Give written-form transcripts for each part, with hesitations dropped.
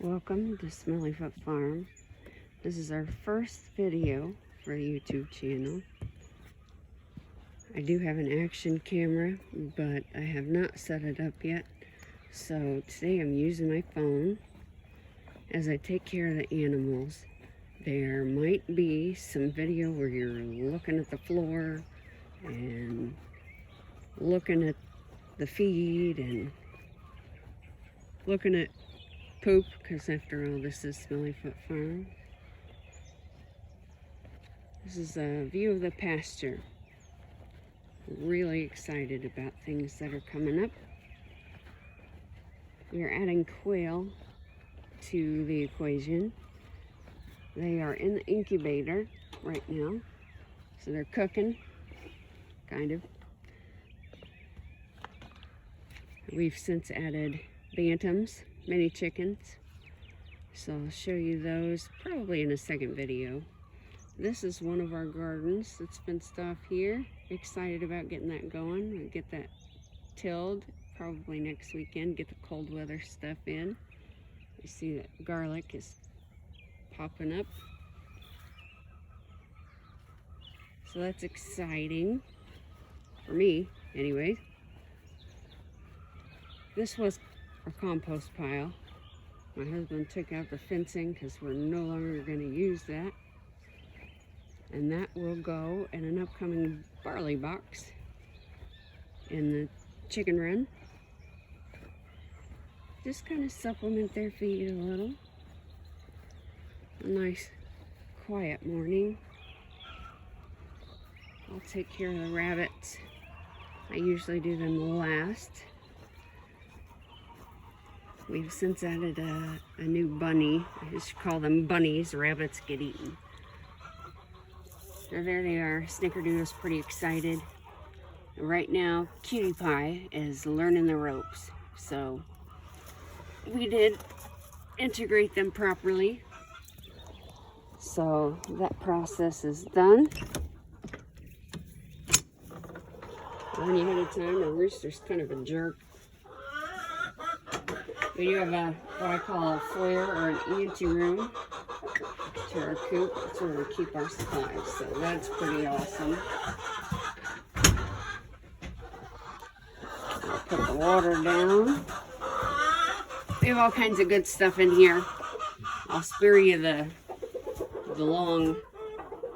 Welcome to Smelly Foot Farm. This is our first video for the YouTube channel. I do have an action camera, but I have not set it up yet. So today I'm using my phone as I take care of the animals. There might be some video where you're looking at the floor and looking at the feed and looking at poop, because after all, this is Smelly Foot Farm. This is a view of the pasture. Really excited about things that are coming up. We are adding quail to the equation. They are in the incubator right now, so they're cooking, kind of. We've since added bantams, mini chickens, so I'll show you those probably in a second video. This is one of our gardens that's fenced off here. Excited about getting that going. We'll get that tilled probably next weekend, get the cold weather stuff in. You see that garlic is popping up, so that's exciting for me anyway. This was our compost pile. My husband took out the fencing because we're no longer going to use that. And that will go in an upcoming barley box in the chicken run. Just kind of supplement their feed a little. A nice quiet morning. I'll take care of the rabbits. I usually do them last. We've since added a new bunny. I just call them bunnies. Rabbits get eaten. So there they are. Snickerdoodle's pretty excited. And right now, Cutie Pie is learning the ropes. So we did integrate them properly. So that process is done. One ahead of time. The rooster's kind of a jerk. We do have what I call a foyer or an ante room to our coop. That's where we keep our supplies, so that's pretty awesome. I'll put the water down. We have all kinds of good stuff in here. I'll spare you the long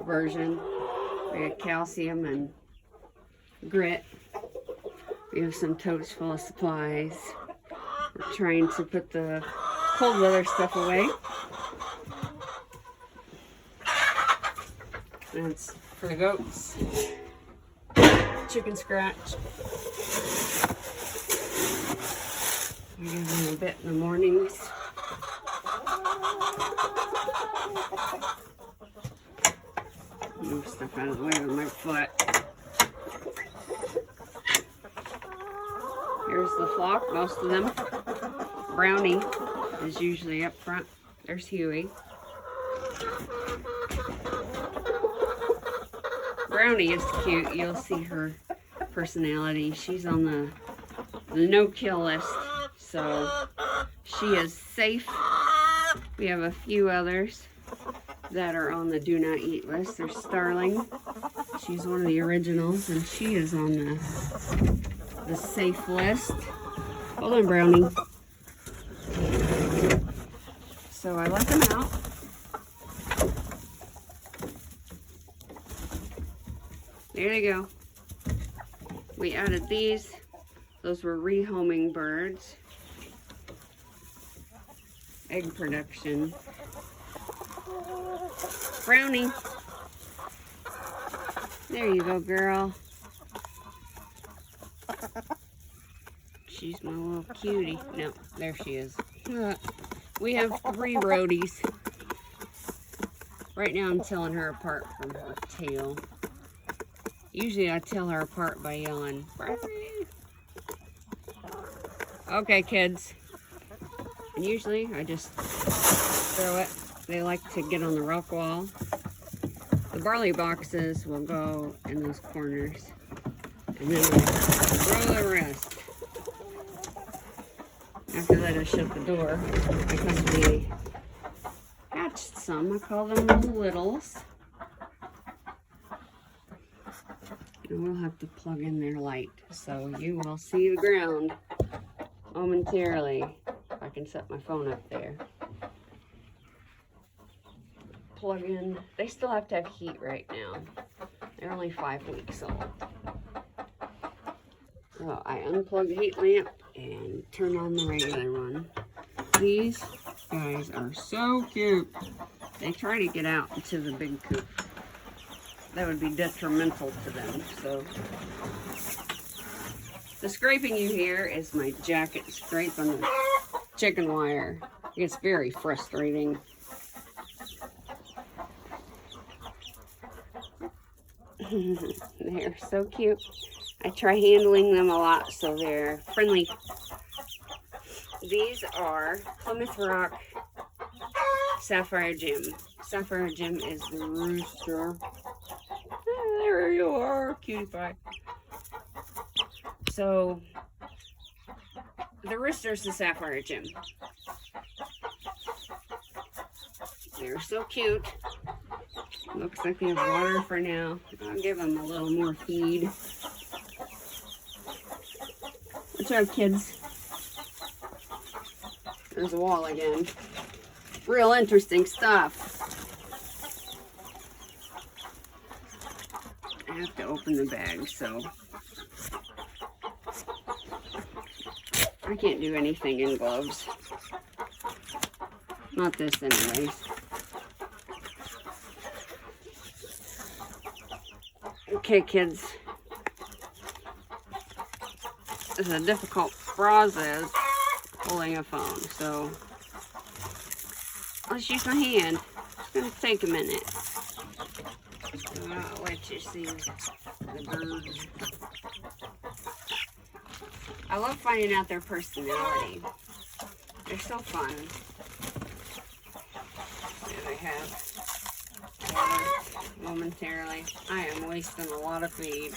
version. We have calcium and grit. We have some totes full of supplies. We're trying to put the cold weather stuff away. That's for the goats. Chicken scratch. We give them a bit in the mornings. Move stuff out of the way with my foot. Here's the flock, most of them. Brownie is usually up front. There's Huey. Brownie is cute. You'll see her personality. She's on the no-kill list, so she is safe. We have a few others that are on the do-not-eat list. There's Starling. She's one of the originals, and she is on the safe list. Hold on, Brownie. So I let them out. There they go. We added these. Those were rehoming birds. Egg production. Brownie. There you go, girl. She's my little cutie. No, there she is. We have 3 roadies. Right now I'm telling her apart from her tail. Usually I tell her apart by yelling, "Brownie." Okay, kids. And usually I just throw it. They like to get on the rock wall. The barley boxes will go in those corners. And then I throw the rest. After that, I shut the door because we hatched some. I call them little littles. And we'll have to plug in their light, so you will see the ground momentarily. If I can set my phone up there. Plug in. They still have to have heat right now. They're only 5 weeks old. So I unplug the heat lamp and turn on the regular one. These guys are so cute. They try to get out into the big coop. That would be detrimental to them. So the scraping you hear is my jacket scraping the chicken wire. It's very frustrating. They're so cute. I try handling them a lot so they're friendly. These are Plymouth Rock Sapphire Gem. Sapphire Gem is the rooster. Oh, there you are, cutie pie. So, the rooster's the Sapphire Gem. They're so cute. Looks like they have water for now. I'll give them a little more feed. Watch out, kids. There's a wall again. Real interesting stuff. I have to open the bag, so I can't do anything in gloves. Not this anyways. Okay, kids. It's a difficult process holding a phone, so let's use my hand. It's gonna take a minute. I'll let you see the birds. I love finding out their personality. They're so fun. There they have water momentarily. I am wasting a lot of feed.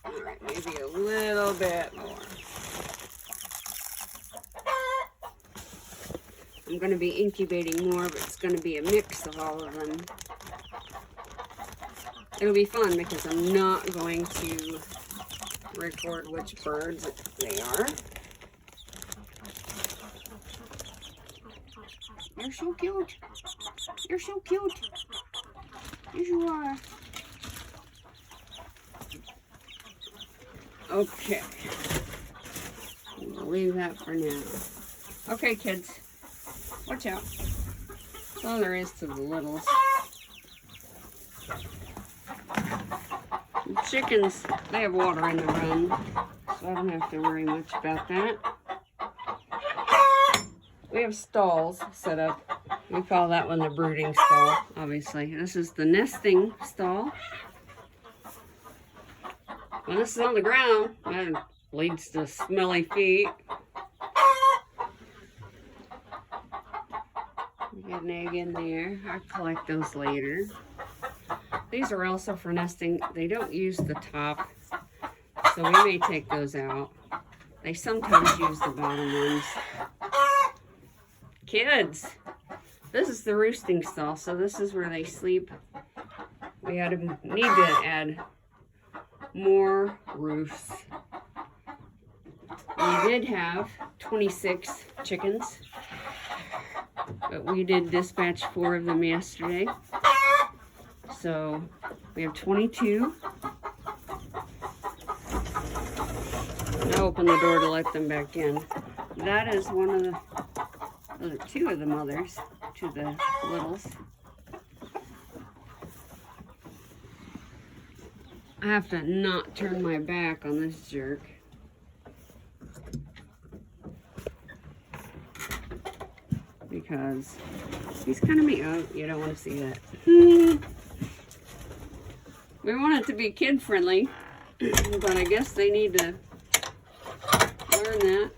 Alright, maybe a little bit more. I'm going to be incubating more, but it's going to be a mix of all of them. It'll be fun because I'm not going to record which birds they are. You're so cute. You're so cute. Yes, you are. Okay. We'll leave that for now. Okay, kids. Watch out. That's all there is to the littles. The chickens, they have water in the run, so I don't have to worry much about that. We have stalls set up. We call that one the brooding stall, obviously. This is the nesting stall. When this is on the ground, that leads to smelly feet. We got an egg in there. I'll collect those later. These are also for nesting. They don't use the top, so we may take those out. They sometimes use the bottom ones. Kids, this is the roosting stall, so this is where they sleep. We need to add more roofs. We did have 26 chickens, but we did dispatch 4 of them yesterday. So we have 22. Now open the door to let them back in. That is one of the, those are 2 of the mothers to the littles. I have to not turn my back on this jerk. Because he's kind of mean. Oh, you don't want to see that. We want it to be kid friendly, but I guess they need to learn that.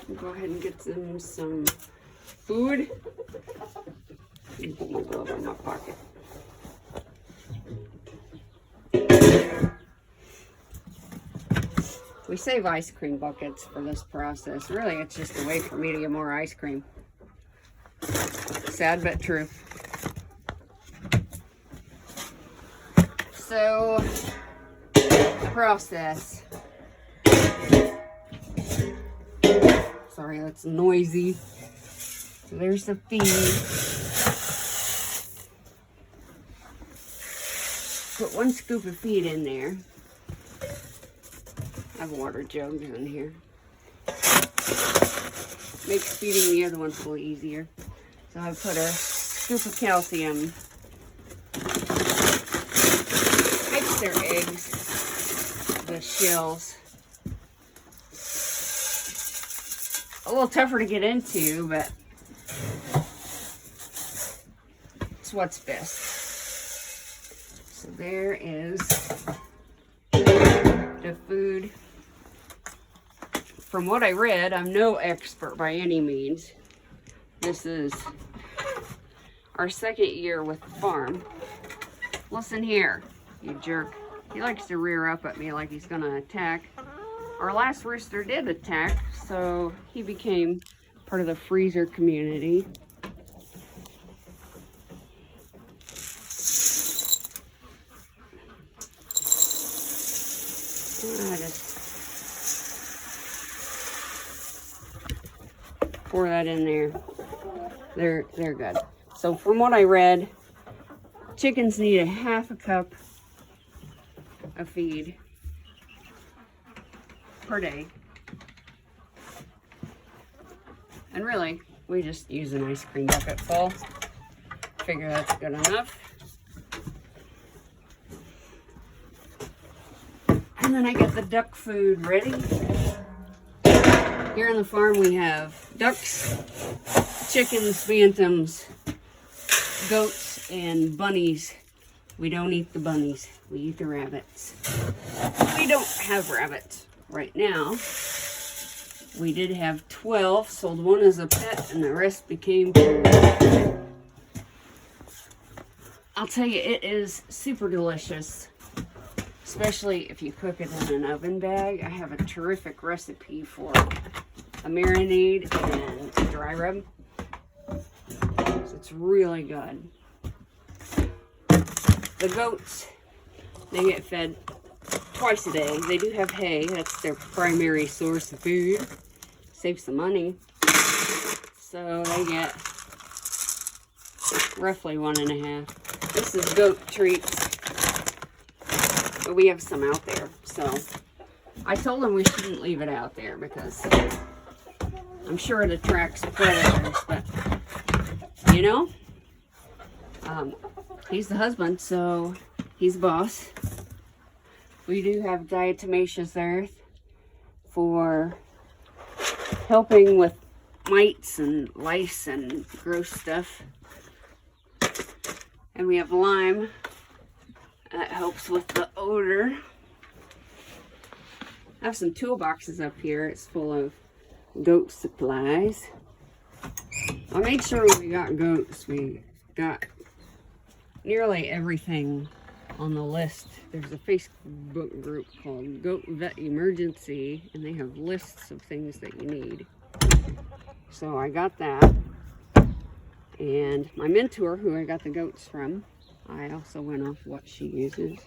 I'll go ahead and get them some food. And put my glove in my pocket. We save ice cream buckets for this process. Really, it's just a way for me to get more ice cream. Sad but true. So, the process. Sorry, that's noisy. So there's the feed. Put 1 scoop of feed in there. I have water jugs in here. Makes feeding the other ones a little easier. So I put a scoop of calcium. Makes their eggs, the shells, a little tougher to get into, but it's what's best. So there is the food. From what I read, I'm no expert by any means. This is our 2nd year with the farm. Listen here, you jerk. He likes to rear up at me like he's gonna attack. Our last rooster did attack, so he became part of the freezer community. I just pour that in there. They're good. So from what I read, chickens need a 1/2 cup of feed per day. And really, we just use an ice cream bucket full. Figure that's good enough. And then I get the duck food ready. Here on the farm we have ducks, chickens, bantams, goats, and bunnies. We don't eat the bunnies, we eat the rabbits. We don't have rabbits right now. We did have 12, sold 1 as a pet, and the rest became food. I'll tell you, it is super delicious. Especially if you cook it in an oven bag. I have a terrific recipe for a marinade and a dry rub. So it's really good. The goats, they get fed twice a day. They do have hay. That's their primary source of food. Saves some money. So they get roughly 1 1/2. This is goat treats. But we have some out there, so I told them we shouldn't leave it out there because I'm sure it attracts predators, but you know, he's the husband, so he's the boss. We do have diatomaceous earth for helping with mites and lice and gross stuff, and we have lime. That helps with the odor. I have some toolboxes up here. It's full of goat supplies. I made sure when we got goats, we got nearly everything on the list. There's a Facebook group called Goat Vet Emergency, and they have lists of things that you need. So I got that. And my mentor, who I got the goats from, I also went off what she uses.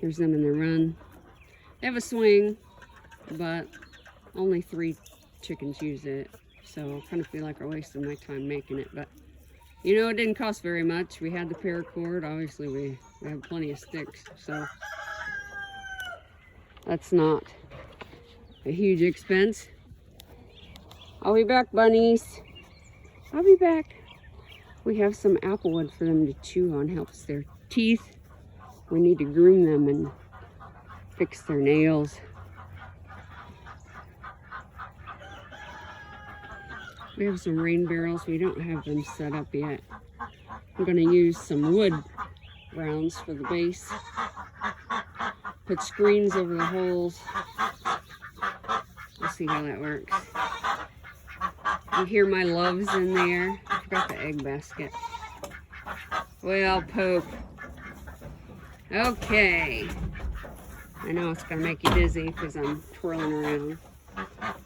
Here's them in the run. They have a swing, but only 3 chickens use it. So I kind of feel like I wasted my time making it. But, you know, it didn't cost very much. We had the paracord. Obviously, we have plenty of sticks. So that's not a huge expense. I'll be back, bunnies. I'll be back. We have some applewood for them to chew on, helps their teeth. We need to groom them and fix their nails. We have some rain barrels. We don't have them set up yet. I'm going to use some wood rounds for the base. Put screens over the holes. We'll see how that works. You hear my loves in there. I forgot the egg basket. Well, Pope. Okay. I know it's gonna make you dizzy because I'm twirling around.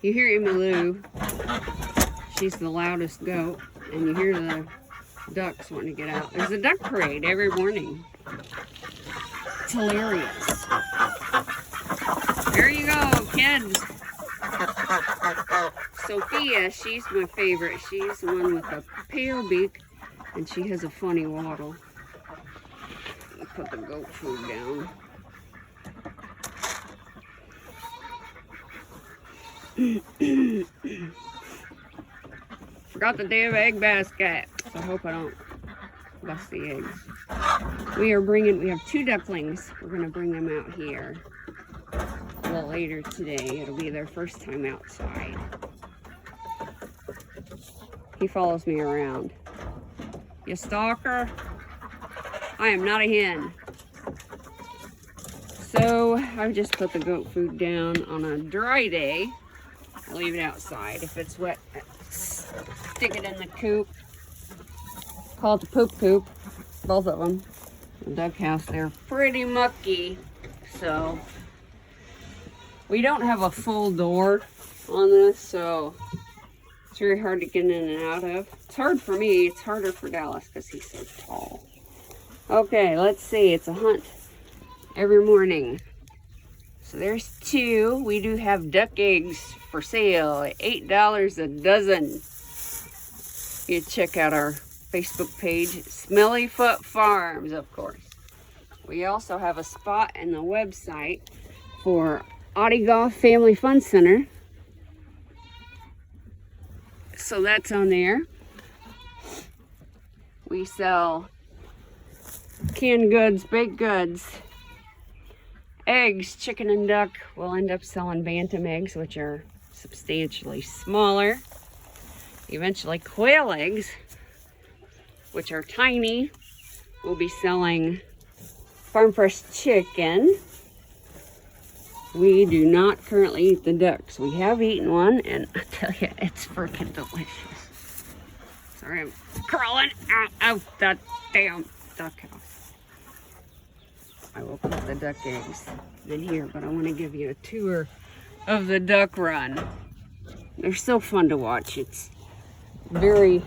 You hear Emmylou. She's the loudest goat, and you hear the ducks wanting to get out. There's a duck parade every morning. It's hilarious. There you go, kids. Sophia, she's my favorite. She's the one with the pale beak, and she has a funny waddle. Put the goat food down. Forgot the damn egg basket, so I hope I don't bust the eggs. We have 2 ducklings. We're gonna bring them out here a little later today. It'll be their first time outside. He follows me around. You stalker. I am not a hen. So I've just put the goat food down on a dry day. I'll leave it outside. If it's wet, stick it in the coop. Call it the poop coop. Both of them. The duck house, they're pretty mucky. So we don't have a full door on this, so it's very hard to get in and out of. It's hard for me. It's harder for Dallas because he's so tall. Okay, let's see. It's a hunt every morning. So there's 2. We do have duck eggs for sale at $8 a dozen. You check out our Facebook page, Smelly Foot Farms, of course. We also have a spot in the website for Audi Golf Family Fun Center. So that's on there. We sell canned goods, baked goods, eggs, chicken and duck. We'll end up selling bantam eggs, which are substantially smaller. Eventually quail eggs, which are tiny. We'll be selling farm fresh chicken. We do not currently eat the ducks. We have eaten one, and I tell you, it's freaking delicious. Sorry, I'm crawling out of the damn duck house. I will put the duck eggs in here, but I want to give you a tour of the duck run. They're so fun to watch. It's very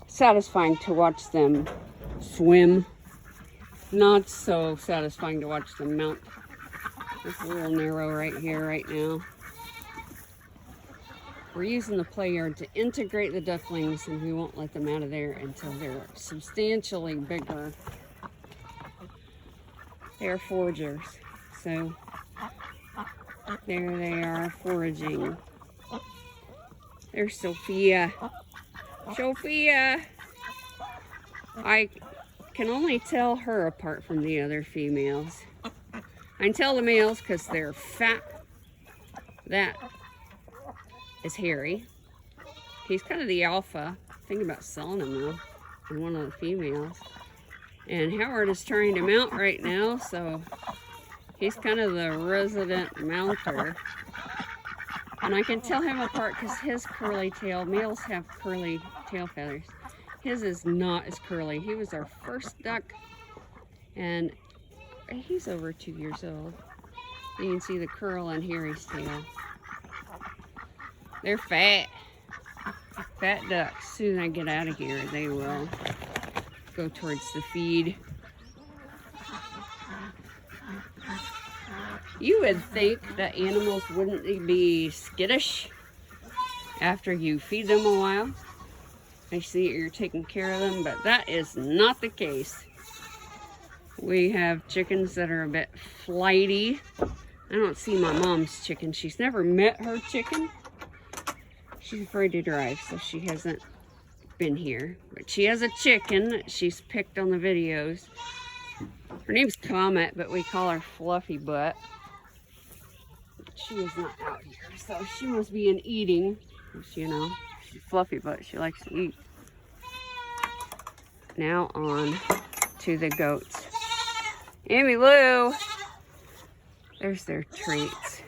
satisfying to watch them swim. Not so satisfying to watch them mount. It's a little narrow right here, right now. We're using the play yard to integrate the ducklings, and we won't let them out of there until they're substantially bigger. They're foragers, so there they are foraging. There's Sophia. Sophia! I can only tell her apart from the other females. I can tell the males because they're fat. That is Harry. He's kind of the alpha. Thinking about selling him though, and one of the females. And Howard is trying to mount right now, so he's kind of the resident mounter. And I can tell him apart because his curly tail, males have curly tail feathers. His is not as curly. He was our first duck, and he's over 2 years old. You can see the curl on Harry's tail. They're fat. Fat ducks. As soon as I get out of here, they will go towards the feed. You would think that animals wouldn't be skittish after you feed them a while. I see you're taking care of them, but that is not the case. We have chickens that are a bit flighty. I don't see my mom's chicken. She's never met her chicken. She's afraid to drive, so she hasn't been here. But she has a chicken that she's picked on the videos. Her name's Comet, but we call her Fluffy Butt. She is not out here, so she must be in eating. You know, she's Fluffy Butt. She likes to eat. Now on to the goats. Emmylou! There's their treats.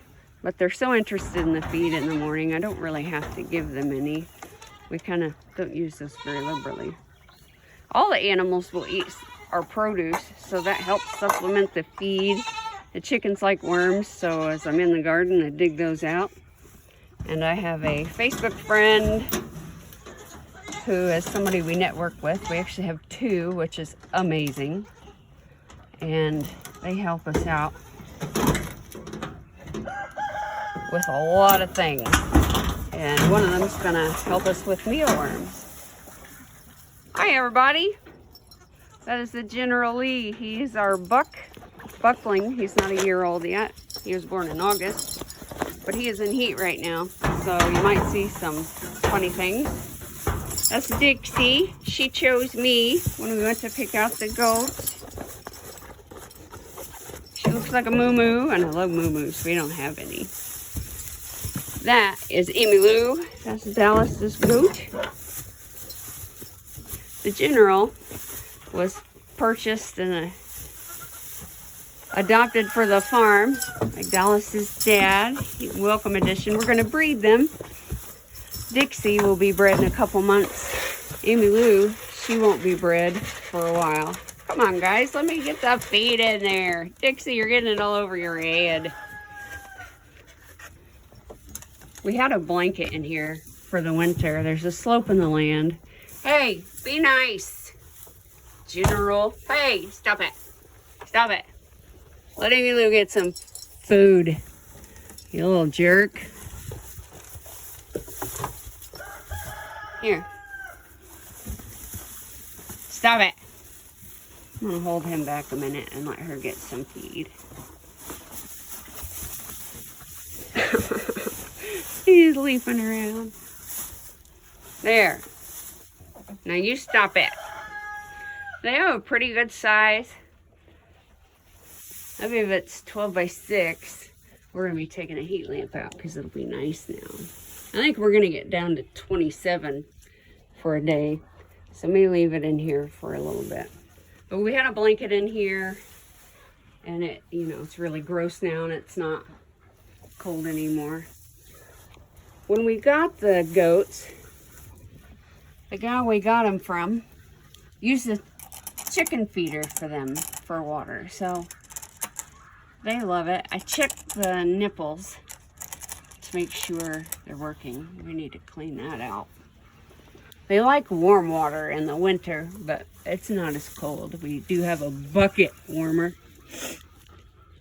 But they're so interested in the feed in the morning, I don't really have to give them any. We kind of don't use this very liberally. All the animals will eat our produce, so that helps supplement the feed The chickens like worms, so as I'm in the garden, I dig those out. And I have a Facebook friend who is somebody we network with. We actually have two, which is amazing. And they help us out with a lot of things. And one of them is gonna help us with mealworms. Hi everybody. That is the General Lee. He's our buckling. He's not a year old yet. He was born in August, but he is in heat right now. So you might see some funny things. That's Dixie. She chose me when we went to pick out the goats. She looks like a moo-moo, and I love moo-moos. We don't have any. That is Emmylou. That's Dallas's goat. The General was purchased and adopted for the farm, like Dallas's dad. Welcome addition. We're going to breed them. Dixie will be bred in a couple months. Emmylou, she won't be bred for a while. Come on, guys, let me get the feed in there. Dixie, you're getting it all over your head. We had a blanket in here for the winter. There's a slope in the land. Hey, be nice, General. Hey, stop it. Stop it. Let Emmylou get some food. You little jerk. Here. Stop it. I'm gonna hold him back a minute and let her get some feed. He's leaping around. There. Now you stop it. They have a pretty good size. I mean, if it's 12 by 6, we're going to be taking a heat lamp out because it'll be nice now. I think we're going to get down to 27 for a day. So may leave it in here for a little bit. But we had a blanket in here, and it, you know, it's really gross now and it's not cold anymore. When we got the goats, the guy we got them from used a chicken feeder for them for water. So they love it. I checked the nipples to make sure they're working. We need to clean that out. They like warm water in the winter, but it's not as cold. We do have a bucket warmer.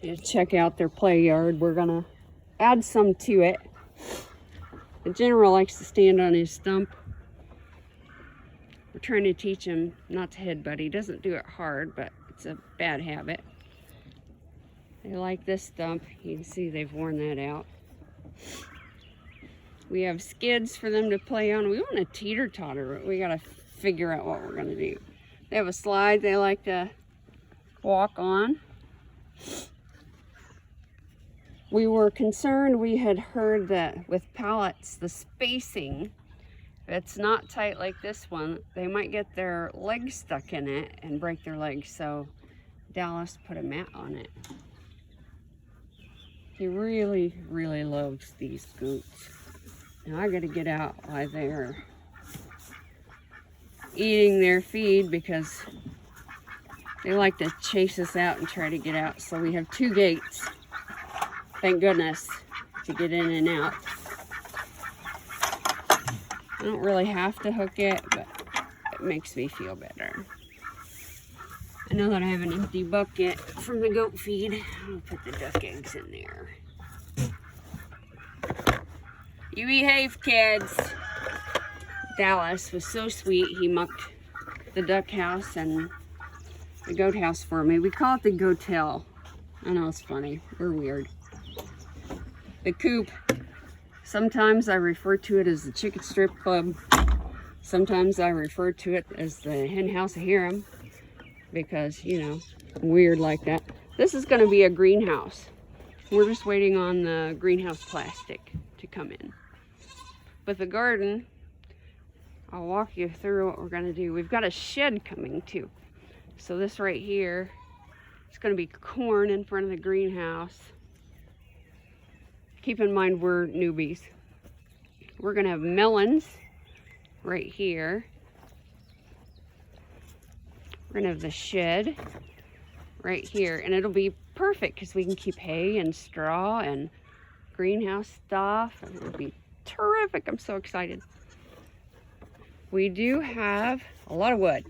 You check out their play yard. We're gonna add some to it. The General likes to stand on his stump. We're trying to teach him not to headbutt. He doesn't do it hard, but it's a bad habit. They like this stump. You can see they've worn that out. We have skids for them to play on. We want to teeter-totter, but we got to figure out what we're going to do. They have a slide they like to walk on. We were concerned, we had heard that with pallets, the spacing, if it's not tight like this one, they might get their legs stuck in it and break their legs. So Dallas put a mat on it. He really, really loves these goats. Now I gotta get out while they're eating their feed because they like to chase us out and try to get out. So we have 2 gates, thank goodness, to get in and out. I don't really have to hook it, but it makes me feel better. I know that I have an empty bucket from the goat feed. I'll put the duck eggs in there. You behave, kids. Dallas was so sweet. He mucked the duck house and the goat house for me. We call it the goat-tail. I know it's funny. We're weird. The coop. Sometimes I refer to it as the chicken strip club. Sometimes I refer to it as the hen house of Hiram because, you know, weird like that. This is going to be a greenhouse. We're just waiting on the greenhouse plastic to come in. But the garden, I'll walk you through what we're going to do. We've got a shed coming too. So this right here, it's going to be corn in front of the greenhouse. Keep in mind we're newbies. We're going to have melons right here. We're going to have the shed right here, and it'll be perfect because we can keep hay and straw and greenhouse stuff, and it'll be terrific. I'm so excited. We do have a lot of wood.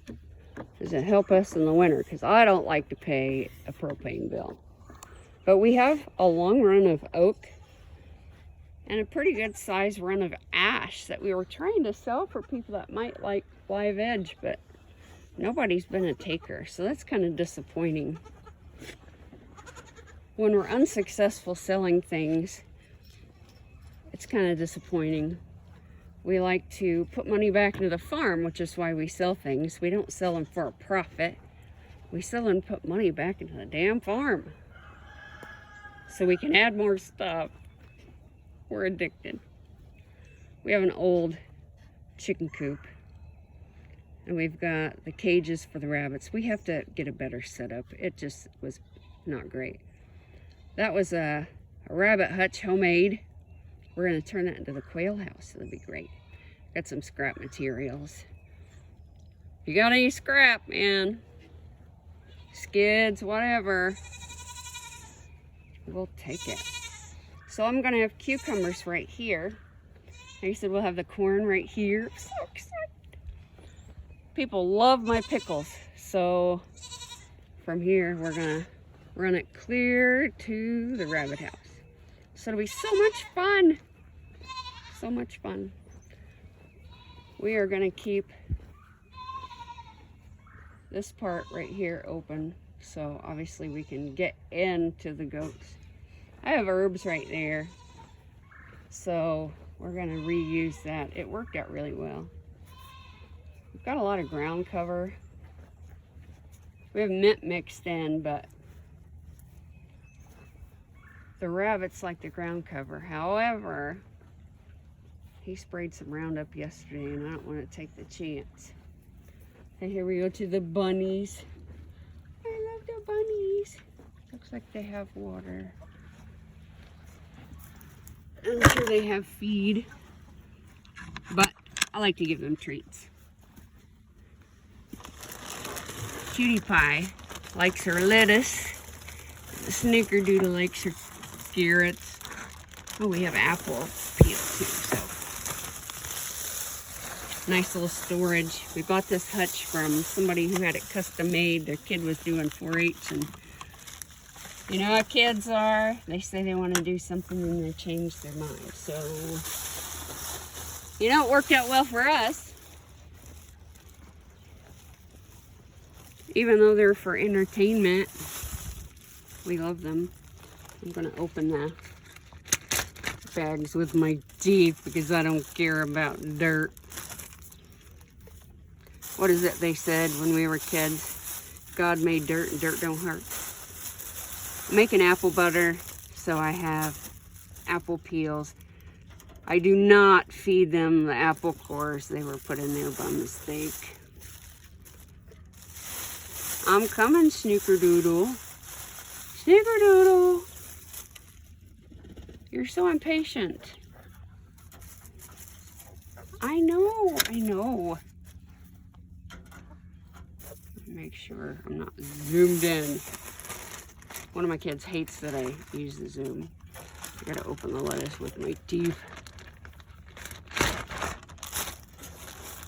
Does it help us in the winter? Because I don't like to pay a propane bill. But we have a long run of oak and a pretty good size run of ash that we were trying to sell for people that might like live edge, but nobody's been a taker, so that's kind of disappointing. When we're unsuccessful selling things, it's kind of disappointing. We like to put money back into the farm, which is why we sell things. We don't sell them for a profit. We sell and put money back into the damn farm so we can add more stuff. We're addicted. We have an old chicken coop, and we've got the cages for the rabbits. We have to get a better setup. It just was not great. That was a rabbit hutch, homemade. We're going to turn that into the quail house. It'll be great. Got some scrap materials. If you got any scrap, man, skids, whatever, we'll take it. So I'm going to have cucumbers right here. He said we'll have the corn right here. I'm so excited. People love my pickles. So from here, we're going to run it clear to the rabbit house. So it'll be so much fun. So much fun. We are going to keep this part right here open, so obviously we can get into the goats. I have herbs right there, so we're going to reuse that. It worked out really well. We've got a lot of ground cover. We have mint mixed in, but the rabbits like the ground cover. However, he sprayed some Roundup yesterday, and I don't want to take the chance. And here we go to the bunnies. I love the bunnies. Looks like they have water. I'm sure they have feed, but I like to give them treats. Cutie Pie likes her lettuce. Snickerdoodle likes her carrots. Oh, we have apple peel too, so nice little storage. We bought this hutch from somebody who had it custom made. Their kid was doing 4-H, and you know how kids are. They say they want to do something and they change their mind. So, you know, it worked out well for us. Even though they're for entertainment, we love them. I'm going to open the bags with my teeth because I don't care about dirt. What is it they said when we were kids? God made dirt and dirt don't hurt. I'm making apple butter, so I have apple peels. I do not feed them the apple cores. They were put in there by mistake. I'm coming, Snickerdoodle. Snickerdoodle. You're so impatient. I know, I know. Make sure I'm not zoomed in. One of my kids hates that I use the zoom. I gotta open the lettuce with my teeth.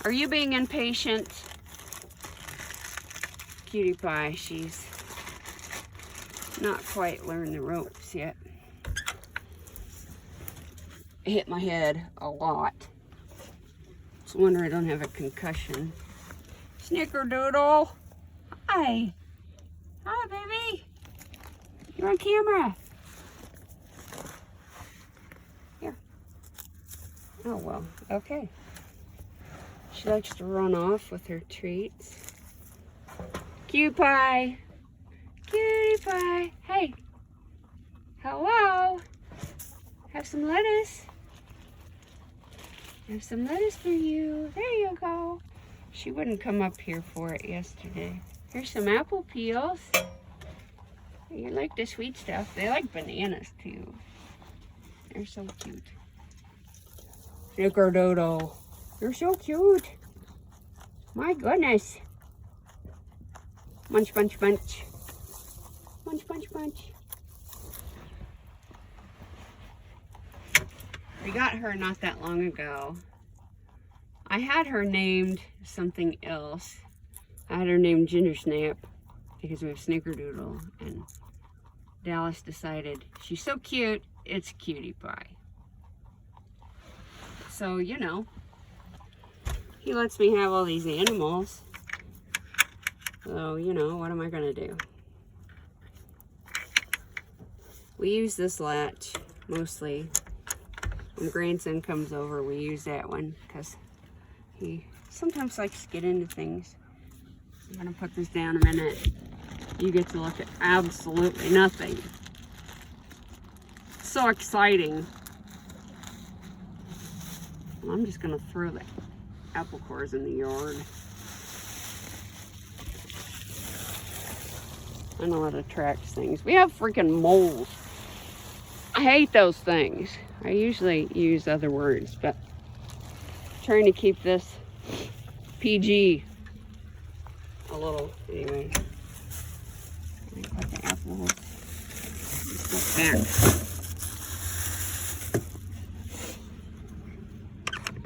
Are you being impatient? Cutie Pie, she's not quite learned the ropes yet. I hit my head a lot. It's a wonder I don't have a concussion. Snickerdoodle. Hi. Hi, baby. You're on camera. Here. Oh, well, okay. She likes to run off with her treats. Cutie Pie. Cutie Pie. Hey. Hello. Have some lettuce. Have some lettuce for you. There you go. She wouldn't come up here for it yesterday. Here's some apple peels. You like the sweet stuff. They like bananas too. They're so cute. Snickerdoodle. You're so cute. My goodness. Munch, munch, munch. Munch, Punch, punch, punch. We got her not that long ago. I had her named something else. I had her named Ginger Snap because we have Snickerdoodle, and Dallas decided she's so cute, it's Cutie Pie. So, you know, he lets me have all these animals. So, you know, what am I gonna do? We use this latch mostly. When grandson comes over, we use that one because he sometimes likes to get into things. I'm gonna put this down a minute. You get to look at absolutely nothing. So exciting. I'm just gonna throw the apple cores in the yard. I know it attracts things. We have freaking moles. I hate those things. I usually use other words, but I'm trying to keep this PG a little. Anyway, let me put the apples back.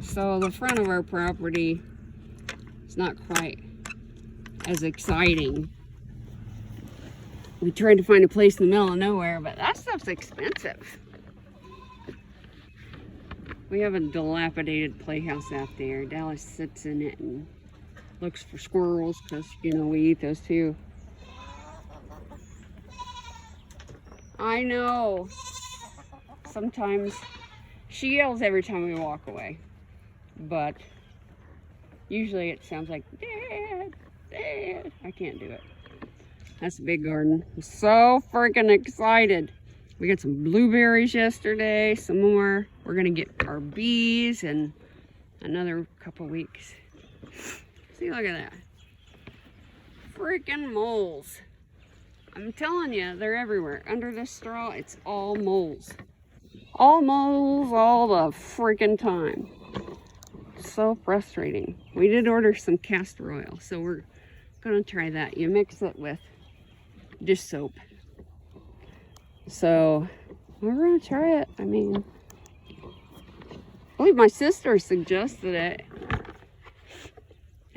So the front of our property is not quite as exciting. We tried to find a place in the middle of nowhere, but that stuff's expensive. We have a dilapidated playhouse out there. Dallas sits in it and looks for squirrels because, you know, we eat those too. I know. Sometimes she yells every time we walk away, but usually it sounds like, Dad, Dad. I can't do it. That's a big garden. I'm so freaking excited. We got some blueberries yesterday, some more. We're gonna get our bees in another couple weeks. See, look at that. Freaking moles. I'm telling you, they're everywhere. Under this straw, it's all moles. All moles all the freaking time. So frustrating. We did order some castor oil, so we're gonna try that. You mix it with dish soap. So we're gonna try it. I mean, I believe my sister suggested it,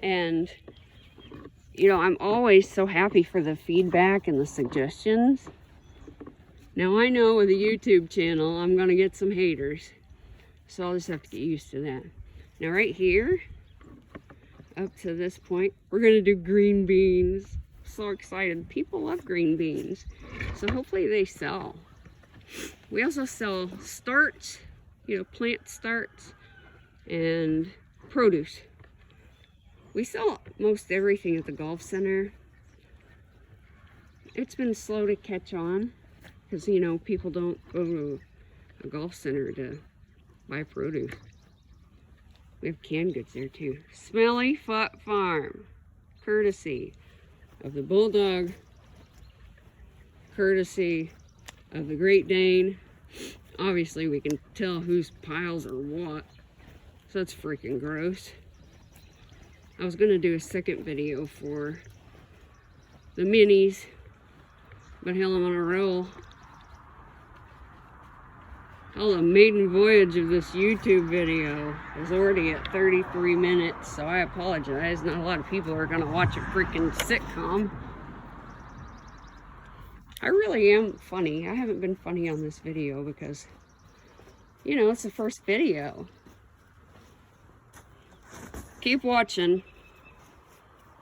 and you know, I'm always so happy for the feedback and the suggestions. Now I know with a YouTube channel I'm gonna get some haters, so I'll just have to get used to that. Now right here up to this point we're gonna do green beans. So excited. People love green beans, so hopefully they sell. We also sell starch, you know, plant starch and produce. We sell most everything at the golf center. It's been slow to catch on because, you know, people don't go to a golf center to buy produce. We have canned goods there too. Smelly Foot Farm, courtesy of the Bulldog, courtesy of the Great Dane. Obviously we can tell whose piles are what, so that's freaking gross. I was gonna do a second video for the minis, but hell, I'm on a roll. Hell, the maiden voyage of this YouTube video is already at 33 minutes, so I apologize. Not a lot of people are gonna watch a freaking sitcom. I really am funny. I haven't been funny on this video because, you know, it's the first video. Keep watching.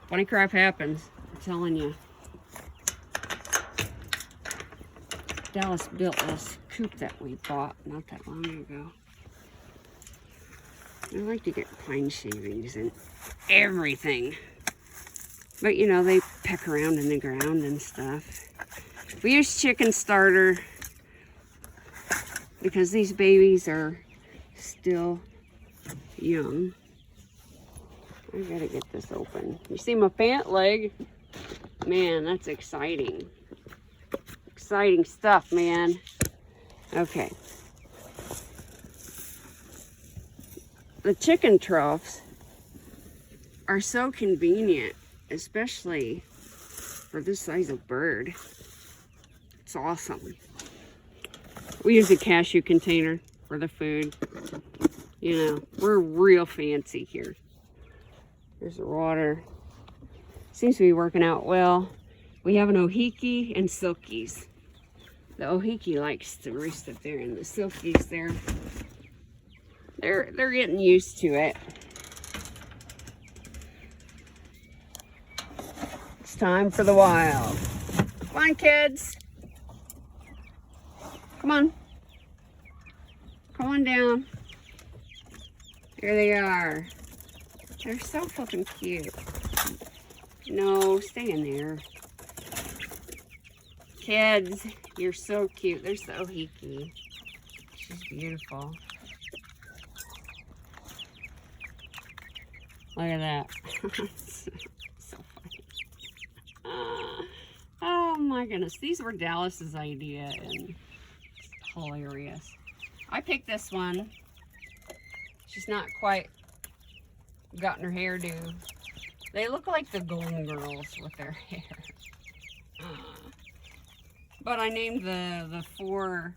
Funny crap happens, I'm telling you. Dallas built this coop that we bought not that long ago. I like to get pine shavings and everything. But you know, they peck around in the ground and stuff. We use chicken starter because these babies are still young. I gotta get this open. You see my pant leg? Man, that's exciting. Exciting stuff, man. Okay. The chicken troughs are so convenient, especially for this size of bird. It's awesome. We use a cashew container for the food. You know, we're real fancy here. There's the water. Seems to be working out well. We have an ohiki and silkies. The ohiki likes to roost up there, and the silkies, they're getting used to it. It's time for the wild. Come on, kids. Come on. Come on down. Here they are. They're so fucking cute. No, stay in there. Kids, you're so cute. There's the ohiki. She's beautiful. Look at that. So funny. Oh my goodness. These were Dallas's idea, and it's hilarious. I picked this one. She's not quite gotten her hairdo. They look like the Golden Girls with their hair. But I named the 4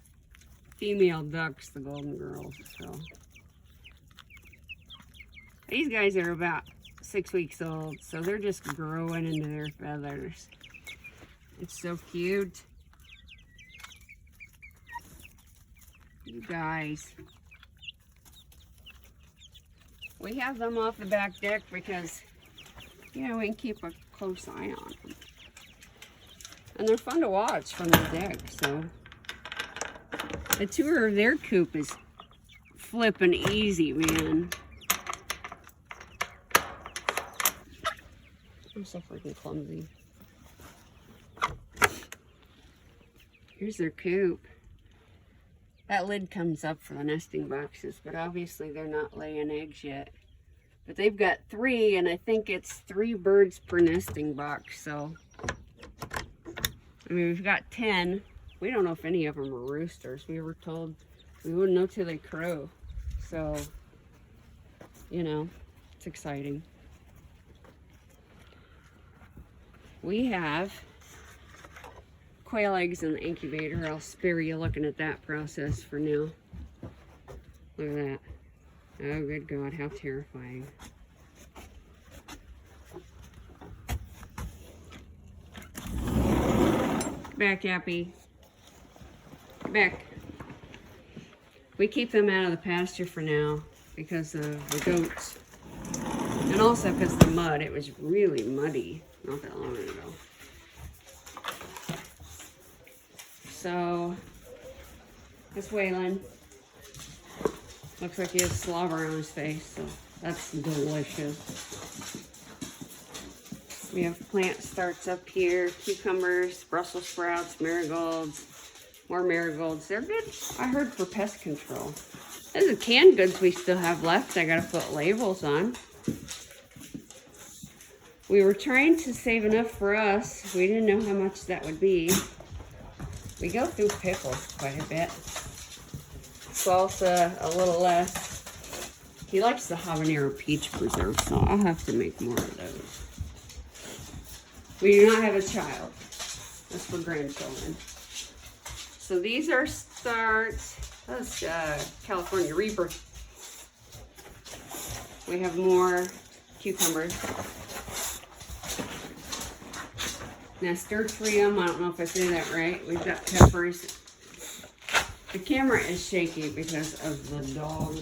female ducks the Golden Girls. So these guys are about 6 weeks old, so they're just growing into their feathers. It's so cute. You guys. We have them off the back deck because, you know, we can keep a close eye on them. And they're fun to watch from the deck, so. The tour of their coop is flipping easy, man. I'm so freaking clumsy. Here's their coop. That lid comes up for the nesting boxes, but obviously they're not laying eggs yet. But they've got 3, and I think it's 3 birds per nesting box, so. I mean, we've got 10. We don't know if any of them are roosters. We were told we wouldn't know till they crow. So, you know, it's exciting. We have quail eggs in the incubator. I'll spare you looking at that process for now. Look at that. Oh, good God, how terrifying. Get back, Yappy. Get back. We keep them out of the pasture for now because of the goats. And also because of the mud. It was really muddy not that long ago. So, that's Waylon. Looks like he has slobber on his face, so that's delicious. We have plant starts up here, cucumbers, Brussels sprouts, marigolds, more marigolds. They're good, I heard, for pest control. Those are canned goods we still have left. I gotta put labels on. We were trying to save enough for us. We didn't know how much that would be. We go through pickles quite a bit. Salsa, a little less. He likes the habanero peach preserve, so I'll have to make more of those. We do not have a child. That's for grandchildren. So these are starts. That's California Reaper. We have more cucumbers. Nasturtium, I don't know if I say that right. We've got peppers. The camera is shaky because of the dog.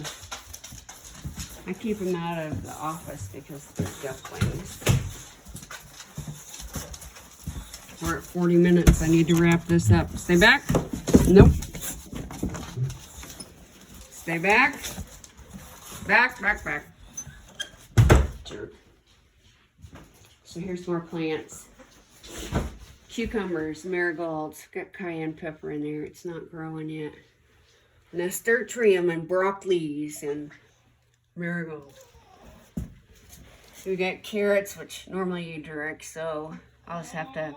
I keep him out of the office because they're ducklings. We're at 40 minutes. I need to wrap this up. Stay back. Nope. Stay back. Back, back, back. Jerk. So here's more plants. Cucumbers, marigolds, got cayenne pepper in there. It's not growing yet. Nasturtium and broccolis and marigold. We got carrots, which normally you direct, so I'll just have to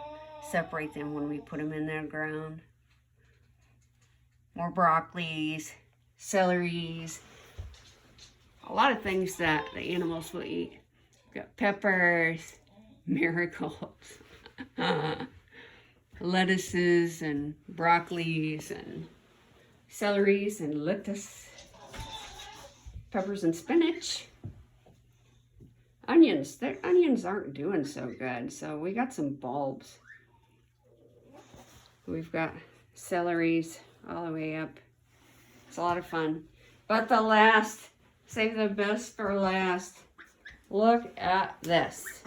separate them when we put them in the ground. More broccolis, celeries, a lot of things that the animals will eat. Got peppers, marigolds. lettuces and broccolis and celeries and lettuce, peppers and spinach. Onions, their onions aren't doing so good, so we got some bulbs. We've got celeries all the way up. It's a lot of fun. But the last, save the best for last. Look at this.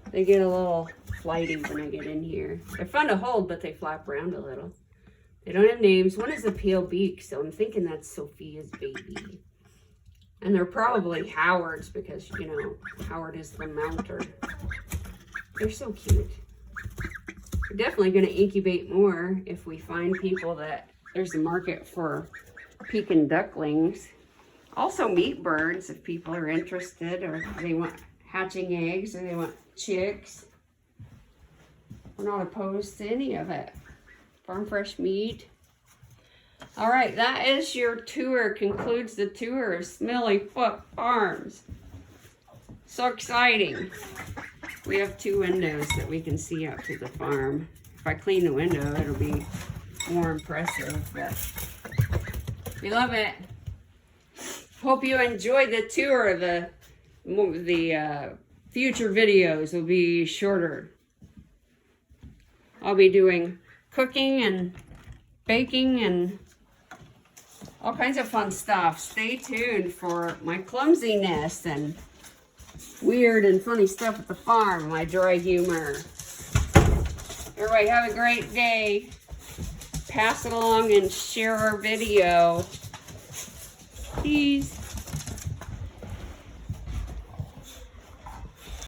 They get a little flighty when I get in here. They're fun to hold, but they flap around a little. They don't have names. One is a pale beak, so I'm thinking that's Sophia's baby. And they're probably Howard's because, you know, Howard is the mounter. They're so cute. We're definitely going to incubate more if we find people that there's a market for Pekin ducklings. Also meat birds if people are interested, or they want hatching eggs, or they want chicks. We're not opposed to any of it. Farm fresh meat. All right, that is your tour. Concludes the tour of Smelly Foot Farms. So exciting. We have 2 windows that we can see out to the farm. If I clean the window, it'll be more impressive, but we love it. Hope you enjoyed the tour. The future videos will be shorter. I'll be doing cooking and baking and all kinds of fun stuff. Stay tuned for my clumsiness and weird and funny stuff at the farm, my dry humor. Everybody have a great day. Pass it along and share our video. Peace.